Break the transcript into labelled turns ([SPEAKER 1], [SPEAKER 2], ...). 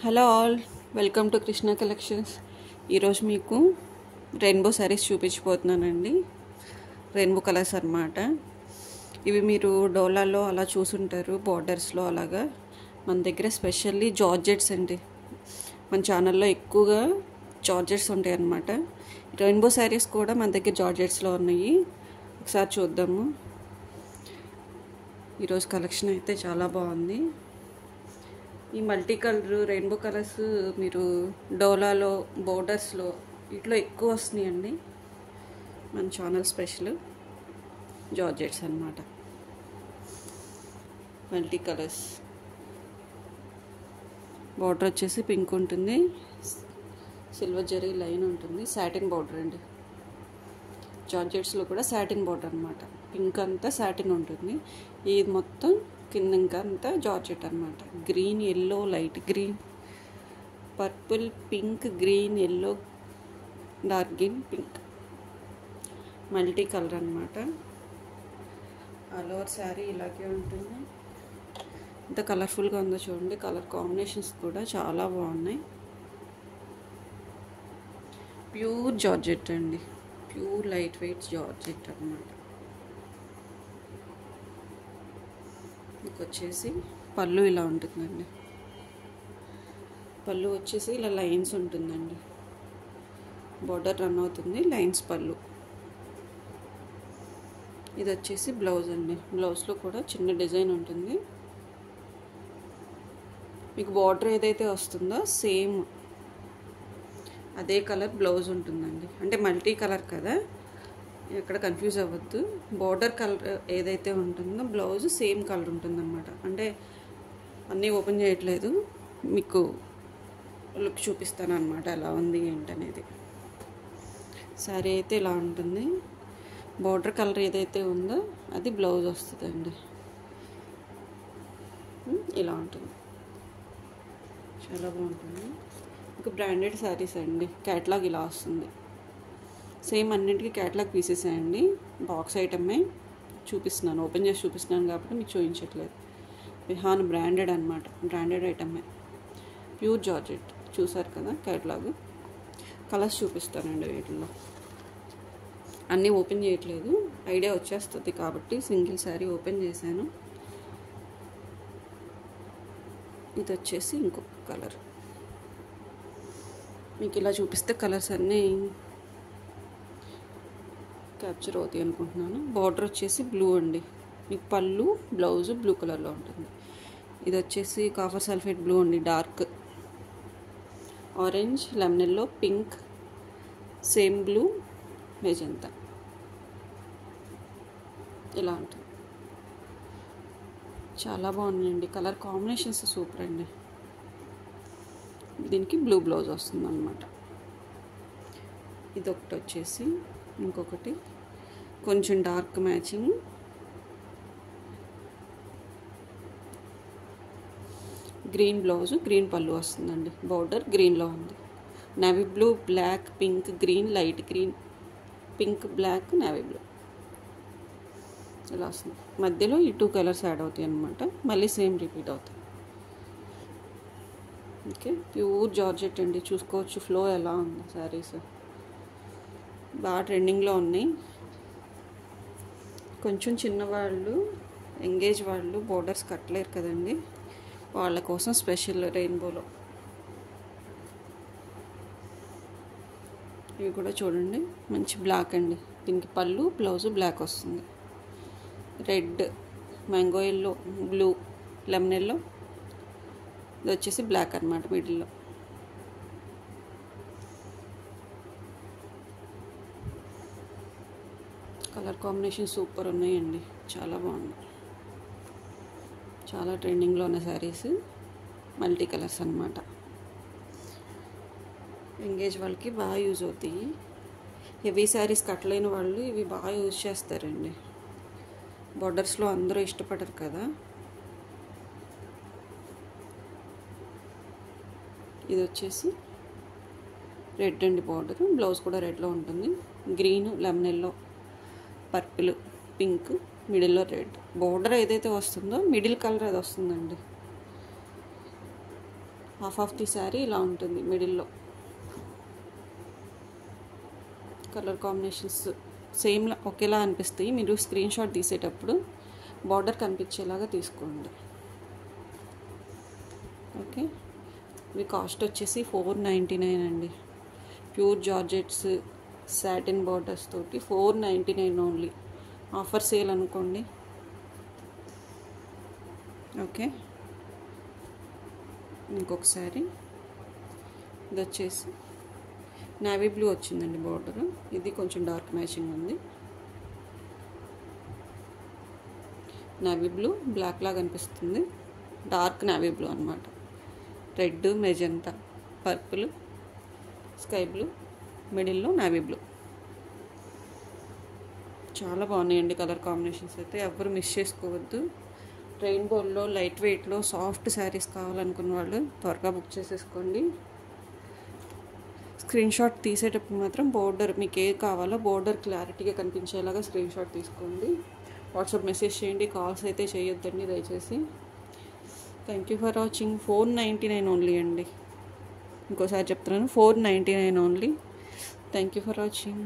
[SPEAKER 1] Hello all, welcome to Krishna collections. ఈరోజు మీకు rainbow saris చూపించిపోతున్నానండి. Rainbow colours అన్నమాట. ఇవి మీరు డోలాలో అలా చూసుంటారు, బోర్డర్స్లో అలాగా. మన దగ్గర స్పెషల్లీ జార్జెట్స్ అండి. మన ఛానల్లో ఎక్కువగా జార్జెట్స్ ఉంటాయి అన్నమాట. రెయిన్బో శారీస్ కూడా మన దగ్గర జార్జెట్స్లో ఉన్నాయి. ఒకసారి చూద్దాము. ఈరోజు కలెక్షన్ అయితే చాలా బాగుంది. ఈ మల్టీ కలర్ రెయిన్బో కలర్స్ మీరు డోలాలో, బోర్డర్స్లో ఇట్లా ఎక్కువ వస్తున్నాయండి. మన ఛానల్ స్పెషల్ జార్జెట్స్ అన్నమాట. Multi colours. బార్డర్ వచ్చేసి పింక్ ఉంటుంది, సిల్వర్ జరీ లైన్ ఉంటుంది, సాటిన్ బార్డర్ అండి. జార్జెట్స్లో కూడా సాటిన్ బార్డర్ అన్నమాట. పింక్ అంతా సాటిన్ ఉంటుంది. ఇది మొత్తం కింద ఇంకా అంతా జార్జెట్ అన్నమాట. Green, yellow, light green, purple, pink, green, yellow, dark green, pink, multi colour అన్నమాట. ఆల్ ఓవర్ శారీ ఇలాగే ఉంటుంది. ఎంత కలర్ఫుల్గా ఉందో చూడండి. కలర్ కాంబినేషన్స్ కూడా చాలా బాగున్నాయి. ప్యూర్ జార్జెట్ అండి, ప్యూర్ లైట్ వెయిట్ జార్జెట్ అన్నమాట. మీకు వచ్చేసి పళ్ళు ఇలా ఉంటుందండి. పళ్ళు వచ్చేసి ఇలా లైన్స్ ఉంటుందండి. బోర్డర్ రన్ అవుతుంది, లైన్స్ పళ్ళు. ఇది వచ్చేసి బ్లౌజ్ అండి. బ్లౌజ్లో కూడా చిన్న డిజైన్ ఉంటుంది. మీకు బార్డర్ ఏదైతే వస్తుందో సేమ్ అదే కలర్ బ్లౌజ్ ఉంటుందండి. అంటే మల్టీ కలర్ కదా, ఎక్కడ కన్ఫ్యూజ్ అవ్వద్దు. బార్డర్ కలర్ ఏదైతే ఉంటుందో బ్లౌజ్ సేమ్ కలర్ ఉంటుందన్నమాట. అంటే అన్నీ ఓపెన్ చేయట్లేదు, మీకు లుక్ చూపిస్తాను అన్నమాట ఎలా ఉంది ఏంటనేది. శారీ అయితే ఇలా ఉంటుంది. బార్డర్ కలర్ ఏదైతే ఉందో అది బ్లౌజ్ వస్తుందండి. ఇలా ఉంటుంది, చాలా బాగుంటుంది. ఇంకా బ్రాండెడ్ శారీస్ అండి. క్యాటలాగ్ ఇలా వస్తుంది. సేమ్ అన్నింటికి క్యాటలాగ్ పీసెస్ అండి. బాక్స్ ఐటమే చూపిస్తున్నాను, ఓపెన్ చేసి చూపిస్తున్నాను కాబట్టి మీకు చూపించట్లేదు. విహాన్ బ్రాండెడ్ అన్నమాట, బ్రాండెడ్ ఐటమే. ప్యూర్ జార్జెట్ చూసారు కదా క్యాటలాగ్. కలర్స్ చూపిస్తానండి వీటిల్లో. అన్నీ ఓపెన్ చేయట్లేదు, ఐడియా వచ్చేస్తుంది కాబట్టి సింగిల్ శారీ ఓపెన్ చేశాను. ఇది వచ్చేసి ఇంకొక కలర్. మీకు ఇలా చూపిస్తే కలర్స్ అన్నీ క్యాప్చర్ అవుతాయి అనుకుంటున్నాను. బార్డర్ వచ్చేసి బ్లూ అండి. మీకు పళ్ళు, బ్లౌజ్ బ్లూ కలర్లో ఉంటుంది. ఇది వచ్చేసి కాఫర్ సల్ఫేట్ బ్లూ అండి, dark orange, lemon yellow, pink, same blue, magenta ఇలా ఉంటుంది. చాలా బాగున్నాయండి. కలర్ కాంబినేషన్స్ సూపర్ అండి. దీనికి బ్లూ బ్లౌజ్ వస్తుంది అన్నమాట. ఇదొకటి వచ్చేసి, ఇంకొకటి కొంచెం dark matching, green blouse, green పళ్ళు వస్తుందండి. బార్డర్ గ్రీన్లో ఉంది. Navy blue, black, pink, green, light green, pink, black, navy blue ఇలా వస్తుంది. మధ్యలో ఈ 2 కలర్స్ యాడ్ అవుతాయి అన్నమాట. మళ్ళీ సేమ్ రిపీట్ అవుతాయి. ఓకే, ప్యూర్ జార్జెట్ అండి. చూసుకోవచ్చు ఫ్లో ఎలా ఉంది. శారీస్ బాగా ట్రెండింగ్లో ఉన్నాయి. కొంచెం చిన్నవాళ్ళు, ఎంగేజ్ వాళ్ళు బోర్డర్స్ కట్టలేరు కదండి, వాళ్ళ కోసం స్పెషల్ రెయిన్బోలో. ఇవి కూడా చూడండి, మంచి బ్లాక్ అండి. దీనికి పళ్ళు, బ్లౌజ్ బ్లాక్ వస్తుంది. Red, mango yellow, blue, lemon yellow, ఇది వచ్చేసి బ్లాక్ అన్నమాట మిడిల్లో. కలర్ కాంబినేషన్ సూపర్ ఉన్నాయండి, చాలా బాగుంది. చాలా ట్రెండింగ్లో ఉన్న శారీస్, మల్టీ కలర్స్ అన్నమాట. ఎంగేజ్ వాళ్ళకి బాగా యూజ్ అవుతాయి. హెవీ శారీస్ కట్టలేని వాళ్ళు ఇవి బాగా యూజ్ చేస్తారండి. బార్డర్స్లో అందరూ ఇష్టపడరు కదా. ఇది వచ్చేసి రెడ్ అండి బార్డర్, బ్లౌజ్ కూడా రెడ్లో ఉంటుంది. Green, lemon yellow, purple, pink, మిడిల్లో రెడ్. బార్డర్ ఏదైతే వస్తుందో మిడిల్ కలర్ అది వస్తుందండి. హాఫ్ ఆఫ్ ది శారీ ఇలా ఉంటుంది. మిడిల్లో కలర్ కాంబినేషన్స్ సేమ్ ఒకేలా అనిపిస్తాయి. మీరు స్క్రీన్ షాట్ తీసేటప్పుడు బార్డర్ కనిపించేలాగా తీసుకోండి. ఓకే, ఇవి కాస్ట్ వచ్చేసి 499 అండి. ప్యూర్ జార్జెట్స్ సాటిన్ బార్డర్స్ తోటి 499 ఓన్లీ. ఆఫర్ సేల్ అనుకోండి. ఓకే, ఇంకొకసారి ఇది వచ్చేసి నేవీ బ్లూ వచ్చిందండి బార్డర్. ఇది కొంచెం డార్క్ మ్యాచింగ్ ఉంది. నేవీ బ్లూ బ్లాక్ లాగా అనిపిస్తుంది. డార్క్ నేవీ బ్లూ అనమాట. Red, magenta, purple, sky blue, మిడిల్లో నేవీ బ్లూ. చాలా బాగున్నాయండి కలర్ కాంబినేషన్స్ అయితే. ఎవరు మిస్ చేసుకోవద్దు. రెయిన్బోల్లో లైట్ వెయిట్లో సాఫ్ట్ శారీస్ కావాలనుకున్న వాళ్ళు త్వరగా బుక్ చేసేసుకోండి. స్క్రీన్ షాట్ తీసేటప్పుడు మాత్రం బోర్డర్ మీకు ఏ కావాలో బోర్డర్ క్లారిటీగా కనిపించేలాగా స్క్రీన్ షాట్ తీసుకోండి. వాట్సాప్ మెసేజ్ చేయండి. కాల్స్ అయితే చేయొద్దండి దయచేసి. Thank you for watching. 499 only అండి. ఇంకోసారి చెప్తున్నాను, 499 only. Thank you for watching.